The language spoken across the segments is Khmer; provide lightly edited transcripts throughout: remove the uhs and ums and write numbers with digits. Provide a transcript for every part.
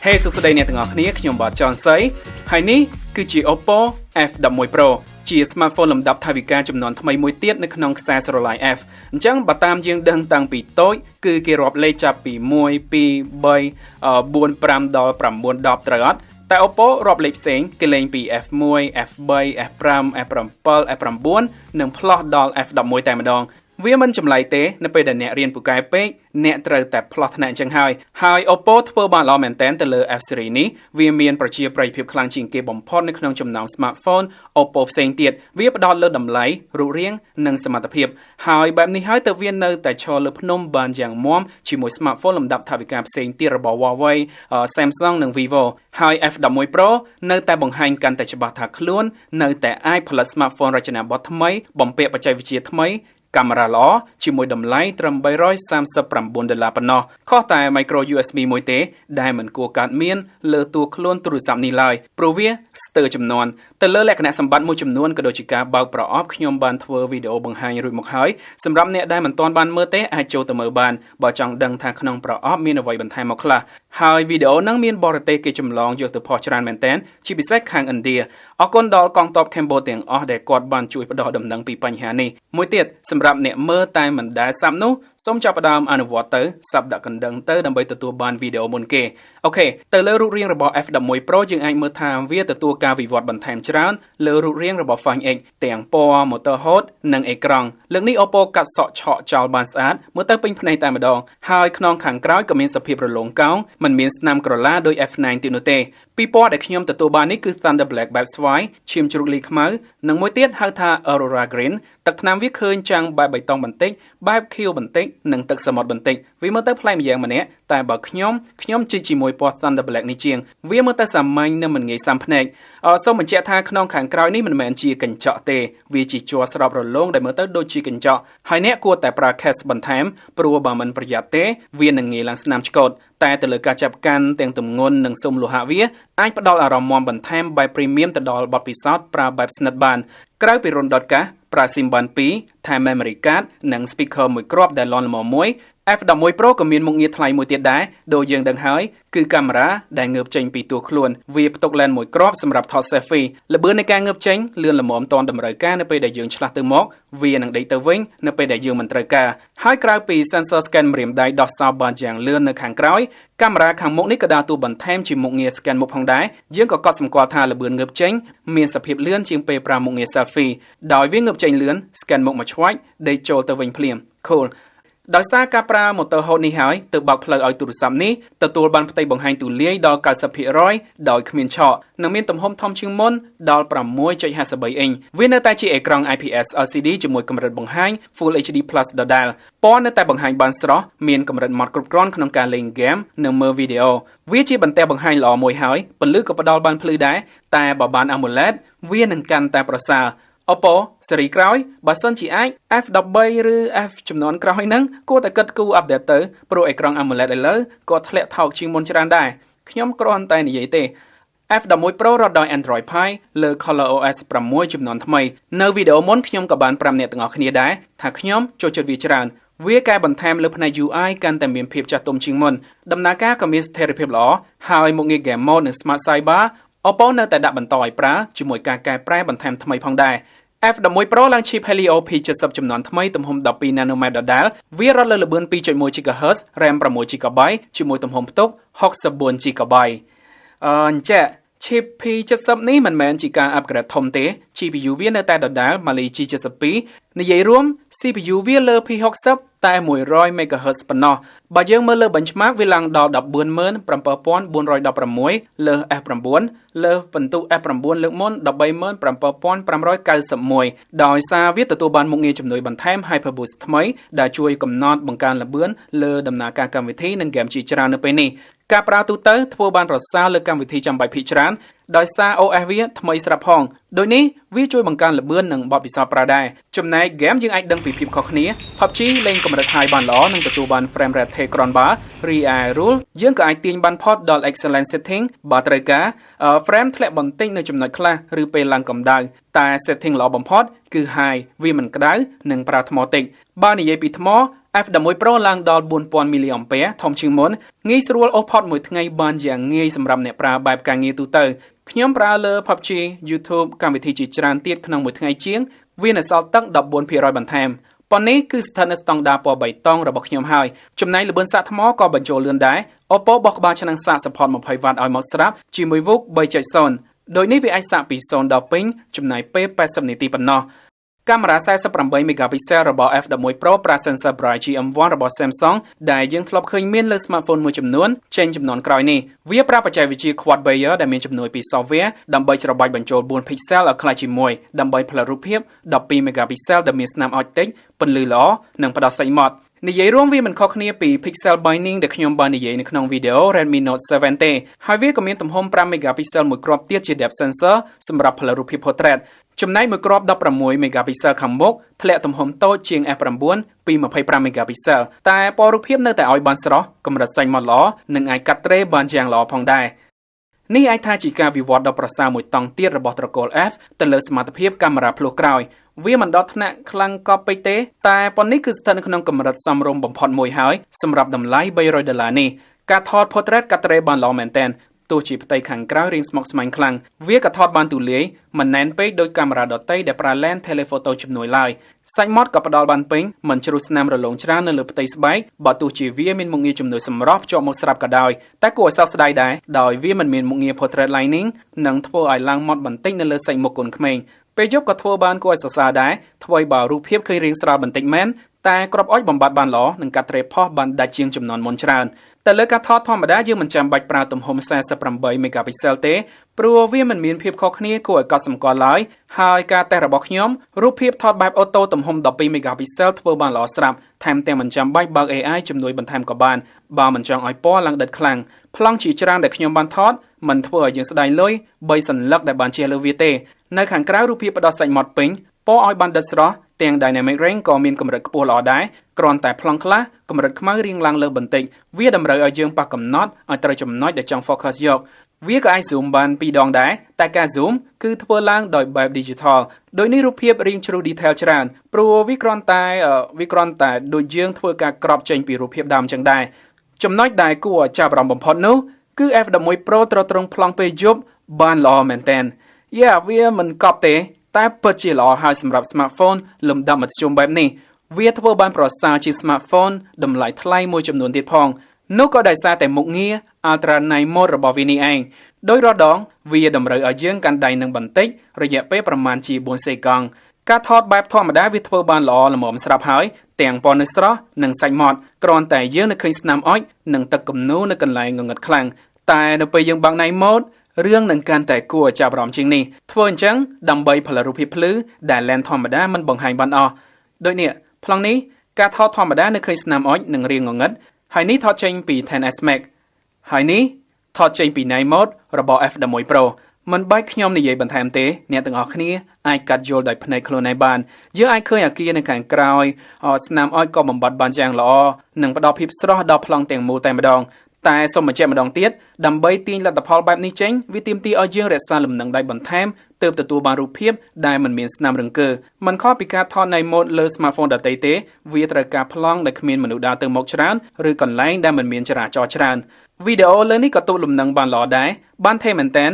Hey សួស្តីអ្នកទាំងអស់គ្នាខ្ញុំបាទចនស័យហើយនេះគឺជា OPPO F11 Pro ជា smartphone លំដាប់ថវិកាចំនួនថ្មីមួយទៀតនៅក្នុងខ្សែស្រឡាយ F អញ្ចឹងបើតាមយើងដឹងតាំងពីតូចគឺគេរាប់លេខចាប់ពី1 2 3 4 5ដល់9 10ត្រូវអត់តែ OPPO រាប់លេខផ្សេងគេលេងពី F1 F3 F5 F7 F9 និងផ្លោះដល់ F11 តែម្ដងវាមិនចម្លែកទេនៅពេលដែលអ្នករៀនពូកែពេកអ្នកត្រូវតែផ្លោះថ្នាក់អញ្ចឹងហើយ OPPO ធ្វើបានល្អមែនទែនទៅលើ F series នេះវាមានប្រជាប្រិយភាពខ្លាំងជាងគេបំផុតនៅក្នុងចំណោម smartphone OPPO ផ្សេងទៀតវាផ្ដោតលើតម្លៃរូបរាងនិងសមត្ថភាពហើយបែបនេះហើយទើបវានៅតែឈរលើភ្នំបានយ៉ាងមាំជាមួយ smartphone លំដាប់ថវិកាផ្សេងទៀតរបស់ Huawei Samsung និង Vivo ហើយ F11 Pro នៅតែបង្ហាញកាន់តែច្បាស់ថាខ្លួននៅតែអាចផលិត smartphone រចនាបថថ្មីបំពាក់បច្ចេកវិទ្យាថ្មីកាមេរ៉ាល្អជាមួយតម្លៃត្រឹម$339ប៉ុណ្ណោះខុសតែ micro USB មួយទេដែលមិនគួរកើតមានលើតួខ្លួនទូរស័ព្ទនេះឡើយព្រោះវាស្ទើរចំនួនទៅលើលក្ខណៈសម្បត្តិមួយចំនួនក៏ដូចជាការបើកប្រអប់ខ្ញុំបានធ្វើវីដេអូបង្ហាញរួចមកហើយសម្រាប់អ្នកដែលមិនទាន់បានមើលទេអាចចូលទៅមើលបានបើចង់ដឹងថាក្នុងប្រអប់មានអ្វីបន្ថែមមកខ្លះហើយវីដេអូហ្នឹងមានបរទេសគេចម្លងយកទៅផុសច្រើនមែនទែនជាពិសេសខាងឥណ្ឌាអរគុណដល់កងទ័ពកម្ពុជាទាំងអស់ដែលគាត់បានជួយផ្ដោតដំណឹងពីបញ្ហានេះមួយទៀតសម្រាប់អ្នកមើលតែមិនដែលសាប់នោះសូមចាប់ផ្ដើមអនុវត្តទៅសាប់ដាក់កណ្ដឹងទៅដើម្បីទទួលបានវីដេអូមុនគេអូខេទៅលើរូបរាងរបស់ F11 Pro យើងអាចមើលថាវាទទួលការវិវត្តបន្ថែមច្រើនលើរូបរាងរបស់ Find X ទាំងពណ៌ motor hood និងអេក្រង់លើកនេះ OPPO កាត់សក់ឆក់ចោលបានស្អាតមើលទៅពេញភ្នែកតែម្ដងហើយខ្នងខាងក្រោយក៏មានសភាពរលោងកោងមិនមានស្នាមក្រឡាដោយ F9 ទៀតនោះទេពីរពណ៌ដែលខ្ញុំទទួលបាននេះគឺ Thunder Black បែបស្វាយឈាមជ្រូកលីខ្មៅនិងមួយទៀតហៅថា Aurora Green ទឹកថ្នាំវាឃើញចាំងបែបបៃតងបន្តិចបែបខៀវបន្តិចនិងទឹកសមុទ្របន្តិចវាមើលទៅប្លែកម្យ៉ាងម្នាក់តែបើខ្ញុំជីកជាមួយពណ៌ Thunder Black នេះជាងវាមើលទៅសាមញ្ញនិងមិនងាយសាំភ្នែកសូមបញ្ជាក់ថាក្នុងខាងក្រោយនេះមិនមែនជាកញ្ចក់ទេវាជាជ័រស្រោបរលោងដែលមើលទៅដូចជាកញ្ចក់ហើយអ្នកគួរតែប្រើ case បន្ថែមព្រោះបើមិនប្រយ័ត្នទេវានឹងងាយឡើងស្នាមឆ្កូតតែទៅលើការចាប់កាន់ទាំងទម្ងន់និងស៊ុមលោហៈវាអាចផ្ដល់អារម្មណ៍មាំបន្ថែមបែប premium ទៅដល់បទពិសោធន៍ប្រើបែបស្និទ្ធបានក្រៅពីរុនដុតកាសប្រើ SIM បាន2ថែម memory card និង speaker មួយគ្រាប់ដែលលាន់ល្មមមួយ F11 Pro ក៏មានមុខងារថ្លៃមួយទៀតដែរដូចយើងដឹងហើយគឺកាមេរ៉ាដែលងើបចេញពីតួខ្លួនវាផ្ទុក lens មួយគ្រាប់សម្រាប់ថត selfie ល្បឿននៃការងើបចេញលឿនល្មមទាន់តម្រូវការនៅពេលដែលយើងឆ្លាស់ទៅមកវានឹងដេកទៅវិញនៅពេលដែលយើងមិនត្រូវការហើយក្រៅពី sensor scan ម្រាមដៃដោះសោបានយ៉ាងលឿននៅខាងក្រោយកាមេរ៉ាខាងមុខនេះក៏ដើរតួបន្ថែមជាមុខងារ scan មុខផងដែរយើងក៏កត់សម្គាល់ថាល្បឿនងើបចេញមានសភាពលឿនជាងពេលប្រើមុខងារ selfie ដោយវាងើបចេញលឿន scan មុខមួយឆ្វាច់ដេកចូលទៅវិញភ្លាម coolដោយសារការប្រើ motor hood នេះហើយទើបបើកផ្លូវឲ្យទូរស័ព្ទនេះទទួលបានផ្ទៃបង្ហាញទូលាយដល់ 90% ដោយគ្មានឆក់និងមានទំហំធំជាងមុនដល់ 6.53 អ៊ីងវានៅតែជាអេក្រង់ IPS LCD ជាមួយកម្រិតបង្ហាញ Full HD+ ដដែលពណ៌នៅតែបង្ហាញបានស្រស់មានកម្រិតម៉ត់គ្រប់គ្រាន់ក្នុងការលេងហ្គេមនិងមើលវីដេអូវាជាបន្ទះបង្ហាញល្អមួយហើយពន្លឺក៏ផ្ដល់បានភ្លឺដែរតែបើបាន AMOLED វានឹងកាន់តែប្រសើរOPPO ស៊េរីក្រោយបើសិនជាអាច F13 ឬ F ចំនួនក្រោយហ្នឹងគួរតែគិតគូរអាប់ដេតទៅព្រោះអេក្រង់ AMOLED ឥឡូវក៏ធ្លាក់ថោកជាងមុនច្រើនដែរខ្ញុំគ្រាន់តែនិយាយទេ F11 Pro រត់ដោយ Android Pie លើ ColorOS 6 ចំនួនថ្មីនៅវីដេអូមុនខ្ញុំក៏បានប្រាប់អ្នកទាំងអស់គ្នាដែរថាខ្ញុំចូលចិត្តវាច្រើនវាកែបន្ថែមលើផ្នែក UI កាន់តែមានភាពចាស់ទុំជាងមុនដំណើរការក៏មានស្ថិរភាពល្អហើយមុខងារ Game Mode និង Smart Sidebar OPPO នៅតែដាក់បន្តឲ្យប្រើជាមួយការកែប្រែបន្ថែមថ្មីផងដែរF11 Pro ឡើង chip Helio P70 ចំនួនថ្មីទំហំ12 nanometer ដដែលវារត់លើល្បឿន 2.1 GHz RAM 6 GB ជាមួយទំហំផ្ទុក64 GB អញ្ចឹង chip P70 នេះមិនមែនជាការ upgrade ធំទេ GPU វានៅតែដដែល Mali G72 និយាយរួម CPU វាលើ P60 តែ 100 MHz ប៉ុណ្ណោះបើយើងមើលលើ benchmark វាឡើងដល់ 147,416 លើ F9 លើបន្ទុក F9 លើកមុន 137,591 ដោយសារវាទទួលបានមុខងារជំនួយបន្ថែម Hyperboost ថ្មីដែលជួយកំណត់បង្កើនល្បឿនលើដំណើរការកម្មវិធីនិងហ្គេមជាច្រើននៅពេលនេះការប្រើទូទៅធ្វើបានប្រសើរលើកម្មវិធីចាំបាច់ភាគច្រើនដោយសារ OS វាថ្មីស្រាប់ផងដូចនេះវាជួយបង្កើនល្បឿននិងបទពិសោធន៍ប្រើដែរចំណែក game យើងអាចដឹងពីភាពខុសគ្នា PUBG លេងកម្រិត high បានល្អនិងទទួលបាន frame rate ថេរក្រនបា Real Rule យើងក៏អាចទាញបានផុតដល់ excellent setting បើត្រូវការ frame ធ្លាក់បន្តិចនៅចំណុចខ្លះឬពេលឡើងកម្ដៅ តែ setting ល្អបំផុតគឺ high វាមិនក្តៅនិងប្រើថ្មតិចបើនិយាយពីថ្ម F11 Pro ឡើងដល់ 4000 mAh ធំជាងមុនងាយស្រួលអូសផុតមួយថ្ងៃបានយ៉ាងងាយសម្រាប់អ្នកប្រើបែបការងារទូទៅខ្ញុំប្រើលើ PUBG YouTube កម្មវិធីជាច្រើនទៀតក្នុងមួយថ្ងៃជាងវានៅសល់ទឹក 14% បន្ថែមប៉ុន្នេះគឺស្ថិតនៅស្តង់ដារពណ៌បៃតងរបស់ខ្ញុំហើយចំណែកល្បឿនសាកថ្មក៏បញ្ចូលលឿនដែរ OPPO បោះក្បាលឆ្នាំងសាក support 20W ឲ្យមកស្រាប់ជាមួយ VOOC 3.0 ដោយនេះវាអាចសាកពី0ដល់ពេញចំណាយពេល80នាទីប៉ុណ្ណោះកាមេរ៉ា48 megapixel របស់ F11 Pro ប្រើ sensor bright GM1 របស់ Samsung ដែលយើងធ្លាប់ឃើញមានលើ smartphone មួយចំនួនចេញចំនួនក្រោយនេះវាប្រើបច្ចេកវិទ្យា Quad Layer ដែលមានជំនួយពី software ដើម្បីច្របាច់បញ្ចូល4 pixel ឲ្យក្លាយជាមួយដើម្បីផលិតរូបភាព12 megapixel ដែលមានស្នាមអុចតិចពន្លឺល្អនិងផ្ដោតសាច់ម៉ត់និយាយរួមវាមិនខុសគ្នាពី pixel binding ដែលខ្ញុំបាននិយាយនៅក្នុងវីដេអូ Redmi Note 7 ទេហើយវាក៏មានទំហំ5 megapixel មួយគ្រាប់ទៀតជា depth sensor សម្រាប់ផលិតរូបភាព portrait ចំណែកមួយគ្រាប់16 megapixel ខាងមុខធ្លាក់ទំហំតូចជាង F9 ពី25 megapixel តែពណ៌រូបភាពនៅតែឲ្យបានស្រស់កម្រិតសាច់ម៉ត់ល្អនិងអាចកាត់ត្រេបានយ៉ាងល្អផងដែរនេះអាចថាជាការវិវត្តដ៏ប្រសើរមួយតង់ទៀតរបស់ត្រកូល F ទៅលើសមត្ថភាពកាមេរ៉ាភ្លោះក្រោយវាមិនដល់ថ្នាក់ខ្លាំងកប់ពេកទេតែប៉ុននេះគឺស្ថិតនៅក្នុងកម្រិតសមរម្យបំផុតមួយហើយសម្រាប់តម្លៃ$300នេះការថត portrait កាត់ត្រេបានល្អមែនទែនទោះជាផ្ទៃខាងក្រៅរាងស្មុគស្មាញខ្លាំងវាក៏ថតបានទូលាយមិនណែនពេកដោយកាមេរ៉ាដទៃដែលប្រើ lens telephoto ជំនួយឡើយសាច់ម៉ត់ក៏ផ្ដល់បានពេញមិនជ្រុះស្នាមរលោងច្រើននៅលើផ្ទៃស្បែកបើទោះជាវាមានមុខងារជំនួយសម្រស់ភ្ជាប់មកស្រាប់ក៏ដោយតែគួរឲ្យសោកស្ដាយដែរដោយវាមិនមានមុខងារ portrait lining និងធ្វើឲ្យឡើងម៉ត់បន្តិចនៅលើសាច់មុខកូនក្មេងពេលយប់ក៏ធ្វើបានគួរឲ្យសរសើរដែរធ្វើឲ្យបើរូបភាពឃើញរាងស្រាលបន្តិចមែនតែក្របអុចបំបត្តិបានល្អនិងកាត់ត្រេផុសបានដាច់ជាងចំនួនមុនច្រើនតែលើការថតធម្មតាយើងមិនចាំបាច់ប្រើទំហំ48 megapixel ទេព្រោះវាមិនមានភាពខុសគ្នាគួរឲ្យកត់សម្គាល់ឡើយហើយការតេស្តរបស់ខ្ញុំរូបភាពថតបែបអូតូទំហំ12 megapixel ធ្វើបានល្អស្រាប់ថែមទាំងមិនចាំបាច់បើក AI ជំនួយបន្ថែមក៏បានបើមិនចង់ឲ្យពណ៌ឡើងដិតខ្លាំងប្លង់ជាច្រើនដែលខ្ញុំបានថតមិនធ្វើឲ្យយើងស្ដាយលុយ3សន្លឹកដែលបានជះលើវាទេនៅខាងក្រៅរូបភាពផ្ដោតសាច់ម៉ត់ពេញពណ៌ឲ្យបានដិតស្រស់ទាំង dynamic range ក៏មានកម្រិតខ្ពស់ល្អដែរគ្រាន់តែប្លង់ខ្លះកម្រិតខ្មៅរៀងឡើងលើបន្តិចវាតម្រូវឲ្យយើងប៉ះកំណត់ឲ្យត្រូវចំណុចដែលចង់ focus យកវាក៏អាច zoom បាន2ដងដែរតែការ zoom គឺធ្វើឡើងដោយបែប digital ដោយនេះរូបភាពរៀងជ្រុះ detail ច្រើនព្រោះវាគ្រាន់តែដូចយើងធ្វើការក្រប់ចេញពីរូបភាពដើមចឹងដែរចំណុចដែលគួរឲ្យចាប់អារម្មណ៍បំផុតនោះគឺ F11 Pro ត្រូវត្រង់ប្លង់ពេលយប់បានល្អមែនទែនវាមិនកប់ទេតែពិតជាល្អហើយសម្រាប់ smartphone លំដាប់មធ្យមបែបនេះវាធ្វើបានប្រសើរជា smartphone តម្លៃថ្លៃមួយចំនួនទៀតផងនោះក៏ដោយសារតែមុខងារ Ultra Night Mode របស់វានេះឯងដោយរាល់ដងវាតម្រូវឲ្យយើងកាន់ដៃនឹងបន្តិចរយៈពេលប្រមាណជា4សេកង់ការថតបែបធម្មតាវាធ្វើបានល្អល្មមស្រាប់ហើយទាំងពណ៌នៅស្រស់និងសាច់ម៉ត់គ្រាន់តែយើងនៅឃើញស្នាមអុចនិងទឹកគំនូរនៅកន្លែងងងឹតខ្លាំងតែនៅពេលយើងបើក Night Modeរឿងនឹងកាន់តែគួរឲ្យចាប់អារម្មណ៍ជាងនេះធ្វើអញ្ចឹងដើម្បីផលិតរូបភាពភ្លឺដែល lens ធម្មតាមិនបង្ហាញបានអស់ដូចនេះប្លង់នេះការថតធម្មតានៅឃើញស្នាមអុចនិងរាងងងឹតហើយនេះថតចេញពី 10s Max ហើយនេះថតចេញពី Night Mode របស់ F11 Pro មិនបាច់ខ្ញុំនិយាយបន្ថែមទេអ្នកទាំងអស់គ្នាអាចកាត់យល់ដោយភ្នែកខ្លួនឯងបានយើងអាចឃើញអាគារនៅខាងក្រោយស្នាមអុចក៏បំបត្តិបានយ៉ាងល្អនិងផ្ដល់ភាពស្រស់ដល់ប្លង់ទាំងមូលតែម្ដងតែសូមបញ្ជាក់ម្ដងទៀតដើម្បីទាញលទ្ធផលបែបនេះចេញវាទាមទារឲ្យយើងរក្សាលំនឹងដៃបន្ថែមទើបទទួលបានរូបភាពដែលមិនមានស្នាមរង្គើមិនខុសពីការថតនៅ mode លើ smartphone ដទៃទេវាត្រូវការប្លង់ដែលគ្មានមនុស្សដើរទៅមកច្រើនឬកន្លែងដែលមិនមានចរាចរណ៍ច្រើនវីដេអូលើនេះក៏ទប់លំនឹងបានល្អដែរបានថេមែនតើ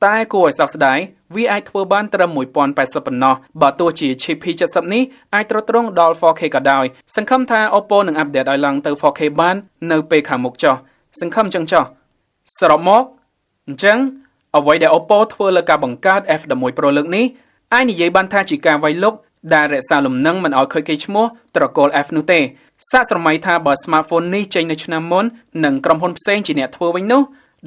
តែគួរឲ្យសោកស្ដាយវាអាចធ្វើបានត្រឹម1080ប៉ុណ្ណោះបើទោះជា chip P70 នេះអាចទ្រទ្រង់ដល់ 4K ក៏ដោយសង្ឃឹមថា OPPO នឹងអាប់ដេតឲ្យឡើងទៅ 4K បាននៅពេលខាងមុខចុះសង្ឃឹមចឹងចុះសរុបមកអញ្ចឹងអ្វីដែល OPPO ធ្វើលើការបង្កើត F11 Pro លើកនេះអាចនិយាយបានថាជាការវាយលុកដែលរក្សាលំនឹងមិនឲ្យខូចកេរ្តិ៍ឈ្មោះត្រកូល F នោះទេសាកស្រមៃថាបើ smartphone នេះចេញនៅឆ្នាំមុននិងក្រុមហ៊ុនផ្សេងជាអ្នកធ្វើវិញនោះ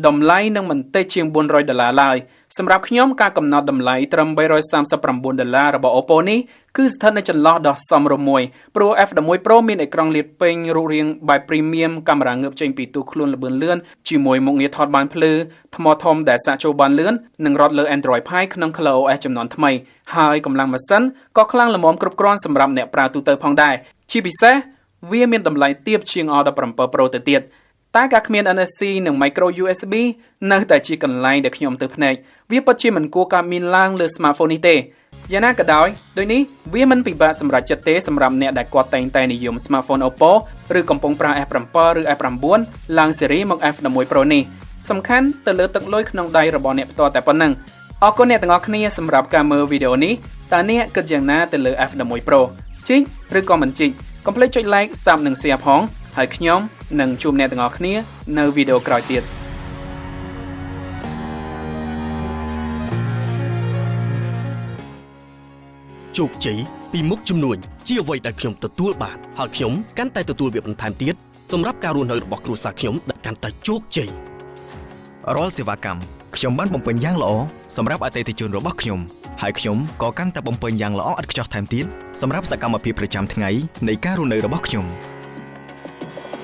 តម្លៃនឹងមិនតិចជាង$400ឡើយសម្រាប់ខ្ញុំការកំណត់តម្លៃត្រឹម$339របស់ OPPO នេះគឺស្ថិតនៅចន្លោះដ៏សមរម្យមួយព្រោះ F11 Pro មានអេក្រង់លាតពេញរូបរាងបែប premium កាមេរ៉ាងើបចេញពីទូខ្លួនល្បឿនលឿនជាមួយមុខងារថតបានភ្លឺថ្មធំដែលសាកចូលបានលឿននិងរត់លើ Android Pie ក្នុង Color OS ចំនួនថ្មីហើយកម្លាំងម៉ាស៊ីនក៏ខ្លាំងល្មមគ្រប់គ្រាន់សម្រាប់អ្នកប្រើទូទៅផងដែរជាពិសេសវាមានតម្លៃទាបជាង A17 Pro ទៅទៀតតែការគ្មាន NFC និង Micro USB នៅតែជាកន្លែងដែលខ្ញុំទៅភ្នែកវាពិតជាមិនគួរកើតមានឡើងលើ smartphone នេះទេ យ៉ាងណាក៏ដោយដូចនេះវាមិនពិបាកសម្រាប់ចិត្តទេសម្រាប់អ្នកដែលគាត់តែងតែនិយម smartphone Oppo ឬកំពុងប្រើ F7 ឬ F9 ឡើងស៊េរីមក F11 Pro នេះសំខាន់ទៅលើទឹកលុយក្នុងដៃរបស់អ្នកផ្ទាល់តែប៉ុណ្ណឹងអរគុណអ្នកទាំងអស់គ្នាសម្រាប់ការមើលវីដេអូនេះតើអ្នកគិតយ៉ាងណាទៅលើ F11 Pro ជីកឬក៏មិនជីកកុំភ្លេចចុច like Sub និង Share ផងហើយខ្ញុំនឹងជួបអ្នកទាំងអស់គ្នានៅវីដេអូក្រោយទៀតជោគជ័យពីមុខជំនួញជាអ្វីដែលខ្ញុំទទួលបានហើយខ្ញុំកាន់តែទទួលវាបន្ថែមទៀតសម្រាប់ការរស់នៅរបស់គ្រួសារខ្ញុំដែលកាន់តែជោគជ័យរាល់សេវាកម្មខ្ញុំបានបំពេញយ៉ាងល្អសម្រាប់អតិថិជនរបស់ខ្ញុំហើយខ្ញុំក៏កាន់តែបំពេញយ៉ាងល្អឥតខ្ចោះថែមទៀតសម្រាប់សកម្មភាពប្រចាំថ្ងៃនៃការរស់នៅរបស់ខ្ញុំ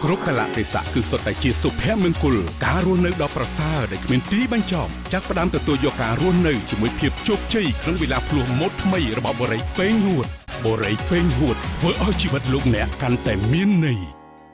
គ្រប់កលៈទេសៈគឺសុទ្ធតែជាសុភមង្គលការរស់នៅដ៏ប្រសើរដែលគ្មានទីបញ្ចប់ចាប់ផ្ដើមទទួលយកការរស់នៅជាមួយភាពជោគជ័យក្នុងវេលាភ្លោះម៉ូដថ្មីរបស់បរិយពេញហួតធ្វើឲ្យជីវិតលោកអ្នកកាន់តែមានន័យ